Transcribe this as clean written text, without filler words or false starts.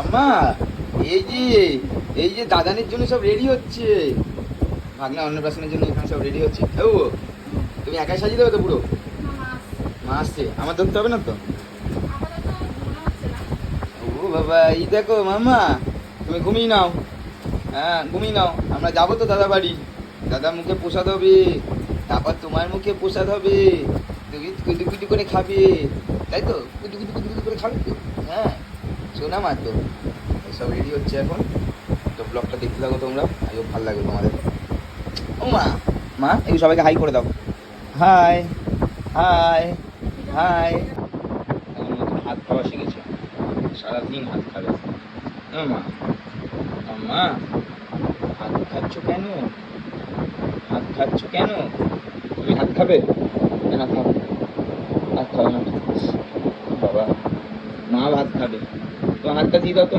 আম্মা, এই যে এই যে দাদানের জন্য সব রেডি হচ্ছে, ভাগনা অন্নপ্রাশনের জন্য এখানে সব রেডি হচ্ছে। ও তুমি একাই সাজিয়ে দেবে তো পুরো? মা আসছে, আমার ধরতে হবে না তো? ও বাবা, এই দেখো মামা, তুমি ঘুমিয়ে নাও। হ্যাঁ ঘুমিয়ে নাও, আমরা যাবো তো দাদা বাড়ি। দাদা মুখে প্রসাদ হবে, তারপর তোমার মুখে প্রসাদ হবে, তুমি কুটি কুটি করে খাবে, তাই তো? কুটি কুটি কুটি কুটি করে খাবে তো? হ্যাঁ শোনা মা তো, সব রেডি হচ্ছে এখন। তো ব্লগটা দেখতে থাকো তোমরা, আমিও ভালো লাগবে তোমাদের। ও মা, মা এই সবাইকে হাই করে দাও। High high high. আমার নতুন হাত খাওয়া শিখেছে, সারাদিন হাত খাবে। ও মা, মা হাত খাচ্ছ কেন? হাত খাচ্ছ কেন? তুমি হাত খাবে না? খাও, হাত খাবে না বাবা, মা ভাত খাবে। তো হাতটা দিয়ে দাও তো।